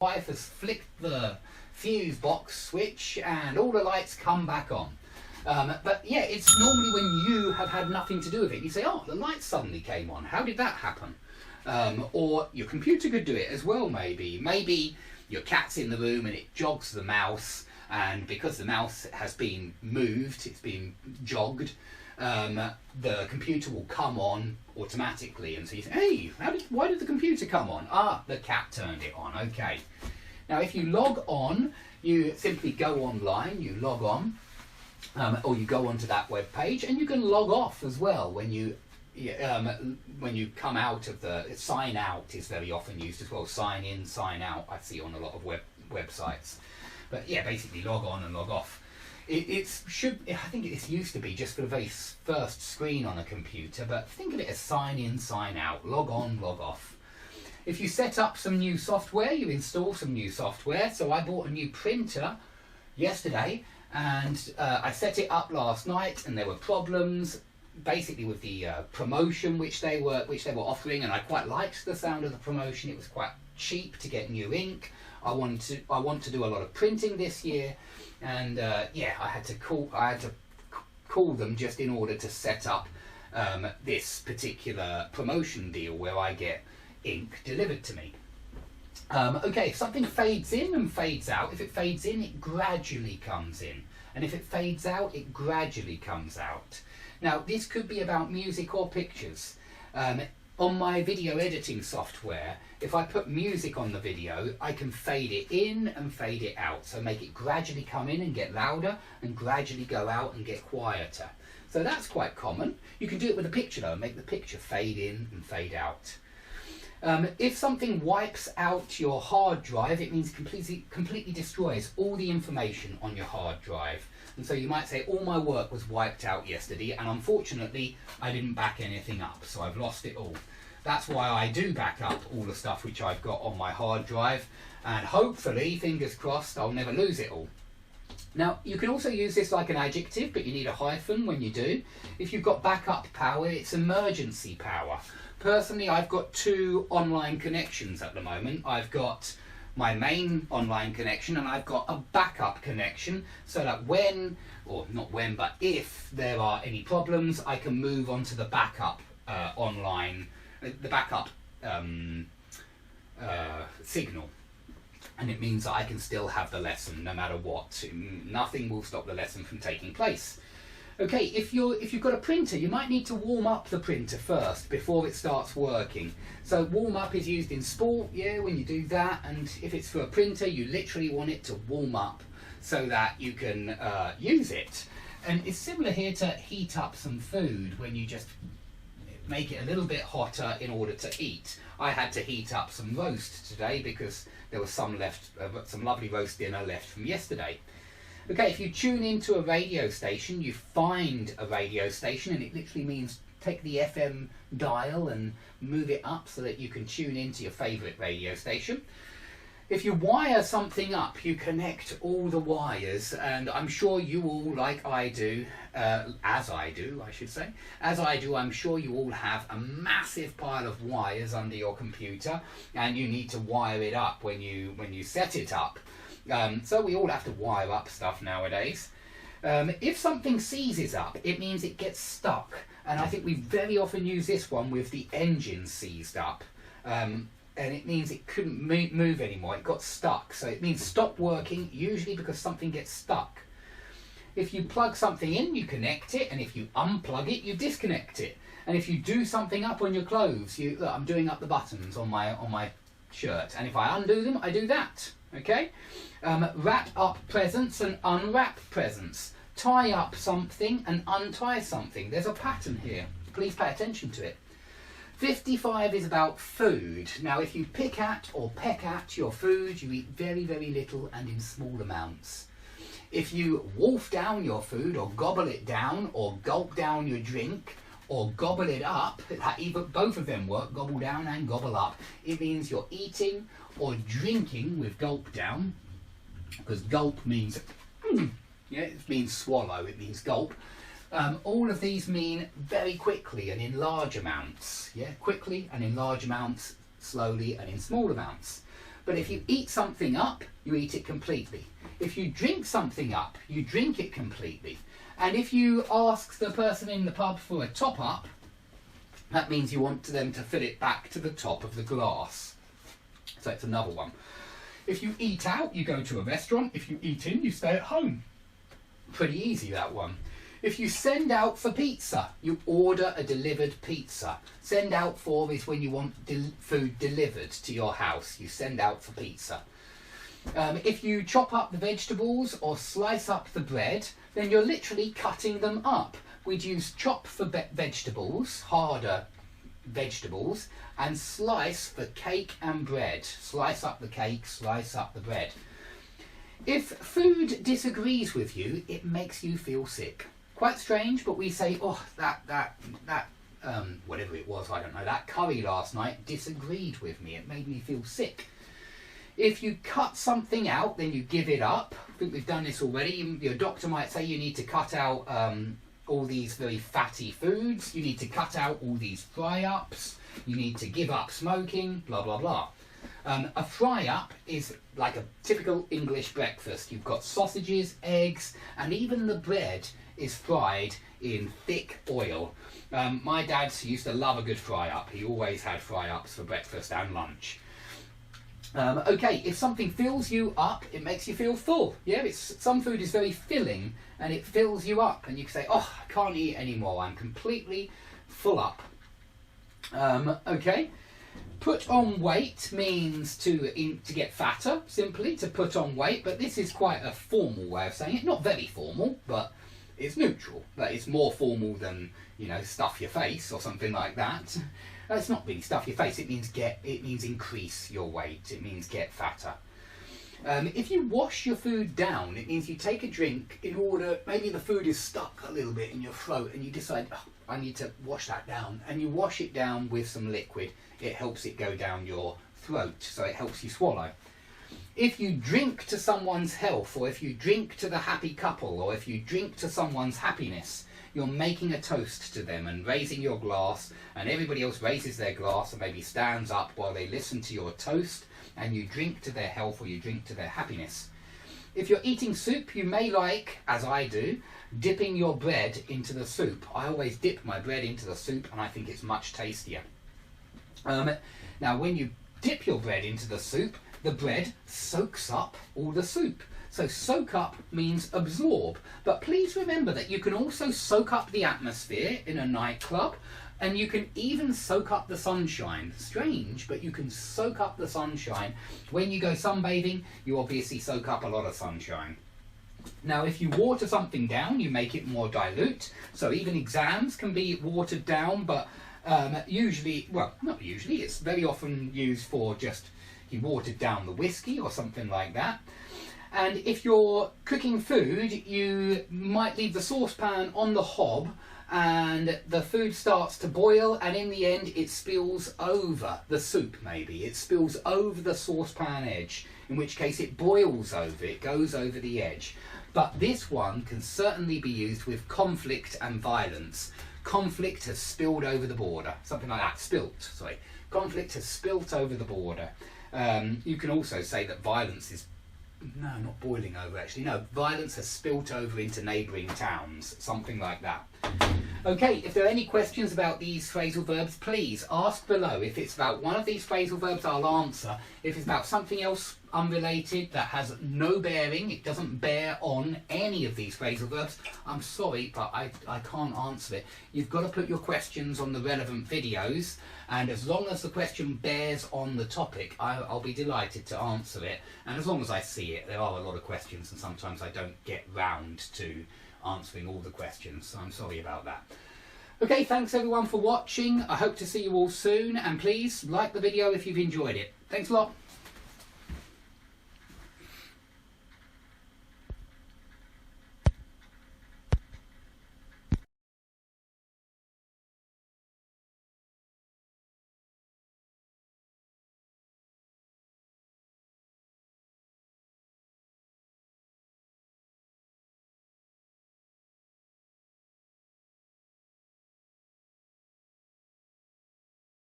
wife has flicked the fuse box switch and all the lights come back on. But yeah, it's normally when you have had nothing to do with it. You say, oh, the lights suddenly came on. How did that happen? Or your computer could do it as well, maybe. Maybe your cat's in the room and it jogs the mouse, and because the mouse has been moved, it's been jogged, the computer will come on automatically. And so you say, hey, why did the computer come on? Ah, the cat turned it on. Okay. Now, if you log on, you simply go online, you log on, or you go onto that web page, and you can log off as well when you come out of the sign out is very often used as well. Sign in, sign out, I see on a lot of websites. But yeah, basically log on and log off. I think it used to be just for the very first screen on a computer, but think of it as sign in, sign out, log on, log off. If you set up some new software, you install some new software. So I bought a new printer yesterday, and I set it up last night, and there were problems basically with the promotion which they were offering, and I quite liked the sound of the promotion. It was quite cheap to get new ink. I want to do a lot of printing this year, and yeah, I had to call them just in order to set up this particular promotion deal where I get ink delivered to me. Okay, if something fades in and fades out, if it fades in, it gradually comes in, and if it fades out, it gradually comes out. Now, this could be about music or pictures. On my video editing software, if I put music on the video, I can fade it in and fade it out. So make it gradually come in and get louder, and gradually go out and get quieter. So that's quite common. You can do it with a picture though, make the picture fade in and fade out. If something wipes out your hard drive, it means completely destroys all the information on your hard drive. And so you might say, all my work was wiped out yesterday, and unfortunately I didn't back anything up, so I've lost it all. That's why I do back up all the stuff which I've got on my hard drive, and hopefully, fingers crossed, I'll never lose it all. Now, you can also use this like an adjective, but you need a hyphen when you do. If you've got backup power, it's emergency power. Personally, I've got 2 online connections at the moment. I've got my main online connection, and I've got a backup connection, so that but if there are any problems, I can move on to the backup signal. And it means that I can still have the lesson no matter what. Nothing will stop the lesson from taking place. Okay, if you've got a printer, you might need to warm up the printer first before it starts working. So warm up is used in sport, yeah, when you do that, and if it's for a printer, you literally want it to warm up so that you can use it. And it's similar here to heat up some food when you just make it a little bit hotter in order to eat. I had to heat up some roast today because there was some lovely roast dinner left from yesterday. Okay, if you tune into a radio station, you find a radio station, and it literally means take the FM dial and move it up so that you can tune into your favourite radio station. If you wire something up, you connect all the wires, and I'm sure you all, like I do, as I do, I'm sure you all have a massive pile of wires under your computer, and you need to wire it up when you set it up. So we all have to wire up stuff nowadays. If something seizes up, it means it gets stuck. And I think we very often use this one with the engine seized up. And it means it couldn't move anymore, it got stuck. So it means stop working, usually because something gets stuck. If you plug something in, you connect it, and if you unplug it, you disconnect it. And if you do something up on your clothes, look, I'm doing up the buttons on my shirt, and if I undo them, I do that. Okay? Wrap up presents and unwrap presents. Tie up something and untie something. There's a pattern here. Please pay attention to it. 55 is about food. Now, if you pick at or peck at your food, you eat very, very little and in small amounts. If you wolf down your food, or gobble it down, or gulp down your drink, or gobble it up, both of them work, gobble down and gobble up, it means you're eating or drinking with gulp down, because gulp means, it means swallow, it means gulp. All of these mean very quickly and in large amounts. Yeah, quickly and in large amounts, slowly and in small amounts. But if you eat something up, you eat it completely. If you drink something up, you drink it completely. And if you ask the person in the pub for a top up, that means you want them to fill it back to the top of the glass. So it's another one. If you eat out, you go to a restaurant. If you eat in, you stay at home. Pretty easy, that one. If you send out for pizza, you order a delivered pizza. Send out for is when you want food delivered to your house. You send out for pizza. If you chop up the vegetables or slice up the bread, then you're literally cutting them up. We'd use chop for vegetables, harder vegetables, and slice for cake and bread. Slice up the cake, slice up the bread. If food disagrees with you, it makes you feel sick. Quite strange, but we say, oh, that whatever it was, I don't know, that curry last night disagreed with me. It made me feel sick. If you cut something out, then you give it up. I think we've done this already. Your doctor might say you need to cut out all these very fatty foods. You need to cut out all these fry-ups. You need to give up smoking, blah, blah, blah. A fry-up is like a typical English breakfast. You've got sausages, eggs, and even the bread is fried in thick oil. My dad used to love a good fry-up. He always had fry-ups for breakfast and lunch. Okay, if something fills you up, it makes you feel full. Yeah, some food is very filling and it fills you up, and you can say, oh, I can't eat anymore. I'm completely full up. Okay. Put on weight means to get fatter, simply to put on weight, but this is quite a formal way of saying it. Not very formal, but it's neutral. But it's more formal than, stuff your face or something like that. It's not really stuff your face. It means increase your weight. It means get fatter. If you wash your food down, it means you take a drink in order, maybe the food is stuck a little bit in your throat and you decide, oh, I need to wash that down. And you wash it down with some liquid. It helps it go down your throat, so it helps you swallow. If you drink to someone's health, or if you drink to the happy couple, or if you drink to someone's happiness, you're making a toast to them and raising your glass, and everybody else raises their glass and maybe stands up while they listen to your toast, and you drink to their health or you drink to their happiness. If you're eating soup, you may like, as I do, dipping your bread into the soup. I always dip my bread into the soup and I think it's much tastier. Now when you dip your bread into the soup, the bread soaks up all the soup. So soak up means absorb. But please remember that you can also soak up the atmosphere in a nightclub, and you can even soak up the sunshine. Strange, but you can soak up the sunshine. When you go sunbathing, you obviously soak up a lot of sunshine. Now, if you water something down, you make it more dilute. So even exams can be watered down, but usually, well, not usually, it's very often used for just you watered down the whiskey or something like that. And if you're cooking food, you might leave the saucepan on the hob and the food starts to boil, and in the end it spills over the soup maybe. It spills over the saucepan edge, in which case it boils over, it goes over the edge. But this one can certainly be used with conflict and violence. Conflict has spilled over the border, something like that, conflict has spilt over the border. You can also say that violence is, no, not boiling over actually, no, violence has spilt over into neighbouring towns, something like that. Okay, if there are any questions about these phrasal verbs, please ask below. If it's about one of these phrasal verbs, I'll answer. If it's about something else unrelated that has no bearing, it doesn't bear on any of these phrasal verbs, I'm sorry, but I can't answer it. You've got to put your questions on the relevant videos, and as long as the question bears on the topic, I'll be delighted to answer it. And as long as I see it, there are a lot of questions, and sometimes I don't get round to answering all the questions, so I'm sorry about that. Okay, thanks everyone for watching. I hope to see you all soon, and please like the video if you've enjoyed it. Thanks a lot.